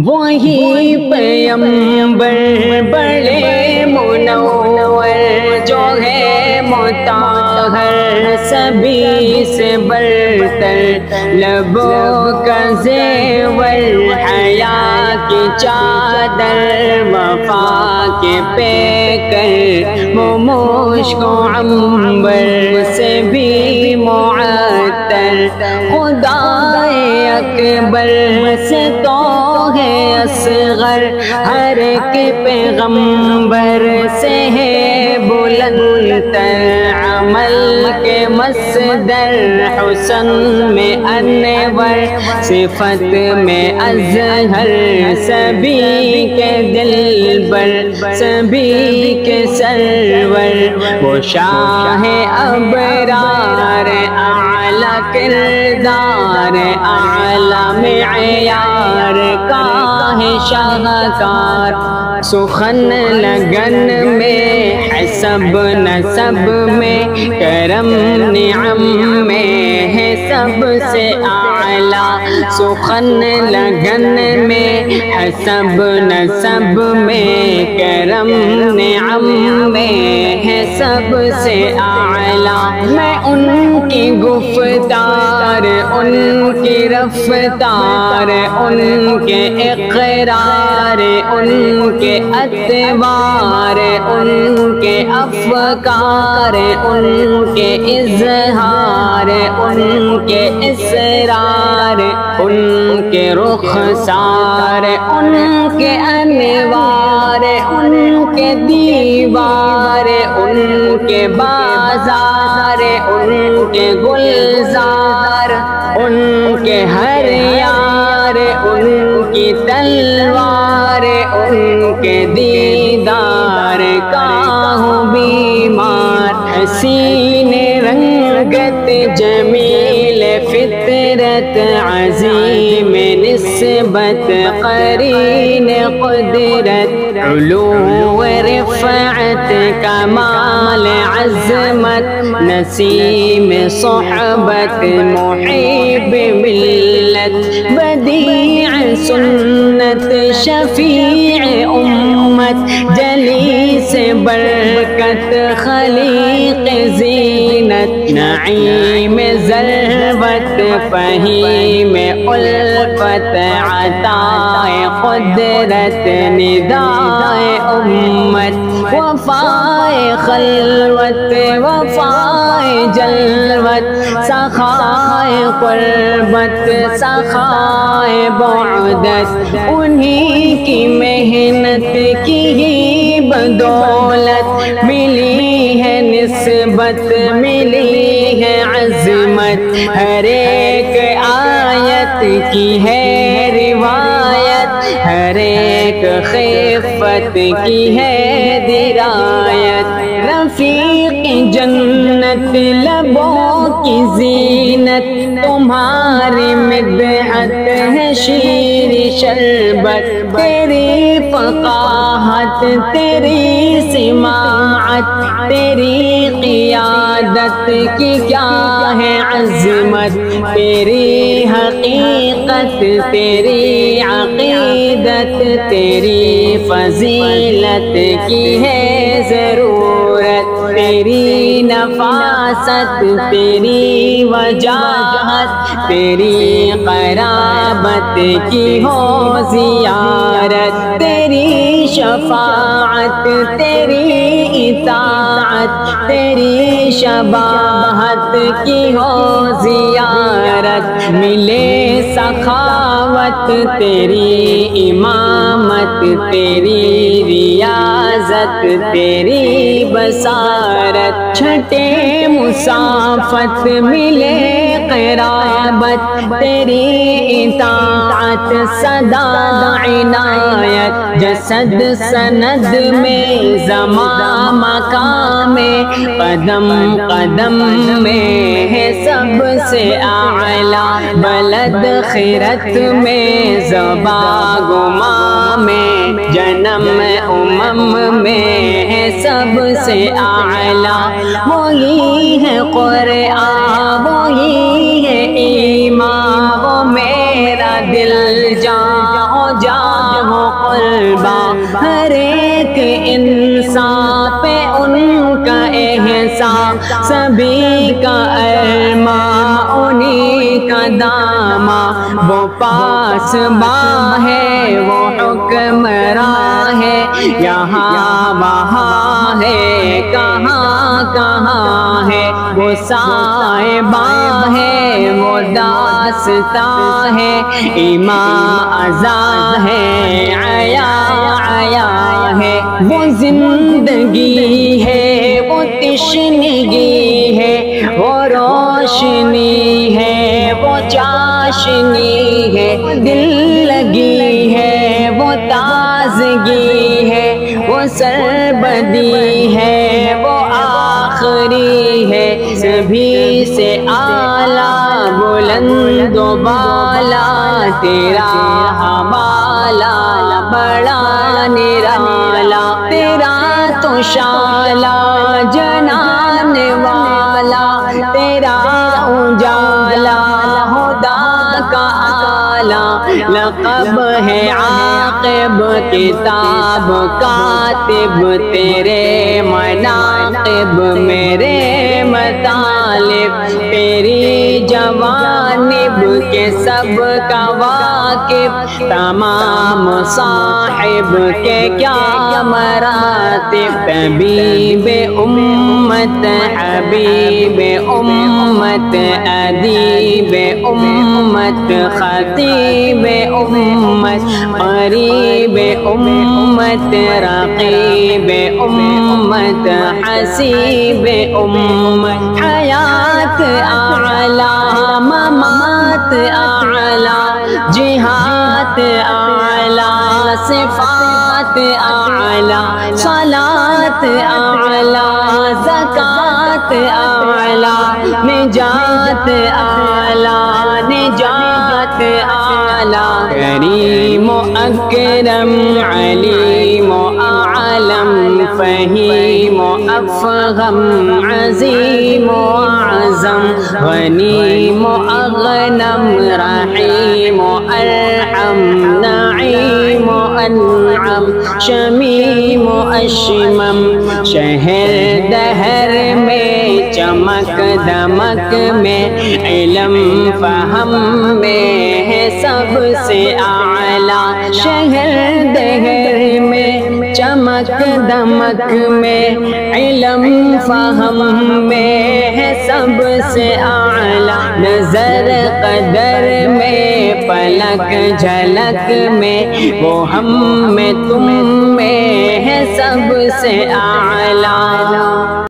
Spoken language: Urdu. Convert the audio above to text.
وہی پیغمبر بڑے منور جو ہے مطہر سبھی سے برتر، لبوں کا زیور حیا کی چادر، وفا کے پیکر وہ مشک و عنبر سے بھی معطر، خدائے اکبر سے تو ہے اصغر، ہر ایک پیغمبر سے ہے بلند تر، عمل کے مصدر حسن میں انور، صفت میں اظہر، سبھی کے دلبر سبھی کے سرور، وہ شاہ ابرار اعلیٰ کردار، اعلیٰ معیار کا ہے شاہکار، سخن لگن میں حسب نسب میں، کرم نعم میں ہے سب سے اعلیٰ، سخن لگن میں حسب نسب میں، کرم نعم میں ہے سب سے اعلیٰ، میں ان کی گفتار، ان کی رفتار، ان کے اقرار، ان کے اتبار، ان کے افکار، ان کے اظہار، ان کے اسرار، ان کے رخسار، ان کے انوار، ان کے دیوار، ان کے بازار، ان کے گلزار، ان کے ہر یار، ان کی تلوار، ان کے دیدار کا ہوں بیمار، حسین رنگت جمیل فطرت عظیم نسبت قرین قدرت، علو رفعت کمال عظمت، نسیم صحبت محب ملت، بدیع سنت شفیع امت، جلیس برکت خلیق زینت، نعیم ذروت فہیم الفت، عطائے قدرت ندائے امت، وفائے خلوت وفائے جلوت، سخائے قربت سخائے بعدت، انہی کی محنت کی ہی بدولت ملی ہے نسبت، ملی ہے عظمت، ہر ایک آیت کی ہے روایت، ہر ایک خفت کی ہے درایت، رفیق جنت لبوں کی زینت، تمہاری مدحت ہے شیر شربت، تیری فقاہت تیری سماعت، تیری قیادت کی کیا ہے عظمت، تیری حقیقت تیری عقیدت، تیری فضیلت کی ہے ضرورت، تیری نفاست تیری وجاہت، تیری قرابت کی ہو زیارت، تیری شفاعت تیری اطاعت، تیری شباہت کی ہو زیارت، ملے سخاوت تیری امامت، تیری ریاضت تیری بصارت، چھٹے مسافت ملے قرابت، تیری اطاعت صدا عنایت، جسد سند میں زمان مقام میں، قدم قدم میں ہے سب سے اعلیٰ، بلد خیرت میں زباں گما میں، جنم امم میں ہے سب سے اعلیٰ، وہی ہے قرآن وہی ہے ایمان، وہ میرا دل جاؤ جاؤ قربا، ہر ایک انسان پہ ان کا احسان، سبھی کا ارماں انہی کا داماں، وہ پاس باں ہے وہ حکمراں ہے، یہاں وہاں ہے کہاں کہاں ہے، وہ صاحباں ہے وہ داستاں ہے، ایماں ازاں ہے عیا عیا ہے، وہ زندگی ہے وہ تشنگی ہے، وہ روشنی ہے وہ چاشنی ہے، دل لگی ہے وہ تازگی ہے، وہ سربدی ہے وہ آخری ہے، سبھی سے اعلیٰ بلند و بالا، تیرا حوالہ بڑا نرالا، تیرا تو شالا جنان والا، تیرا اجالا خدا کا آلہ، لقب ہے عاقب کتاب کاتب، تیرے مناقب میرے مطالب، تیری جوانب کے سب کا واقف، تمام صاحب کے کیا مراتب، طبیب امت حبیب امت ادیب امت خطیب امت، قریب امت رقیب امت حسیب امت، حیات اعلیٰ ممات اعلیٰ، جہاد اعلیٰ صفات اعلیٰ، صلاة اعلیٰ زکوٰۃ اعلیٰ، نجات اعلیٰ نجات اعلیٰ، کریم و اکرم علیم و اعلم، فہیم و افہم عظیم و اعظم، غنیم و اغنم رحیم و ارحم، نعیم و انعم، شمیم و اشمم، شہر دہر میں چمک دمک میں، علم فہم میں ہے سب سے اعلیٰ، شہر دہر میں چمک دمک میں، علم فہم میں ہے سب سے اعلیٰ، نظر قدر میں پلک جھلک میں، وہ ہم میں تم میں ہے سب سے اعلیٰ۔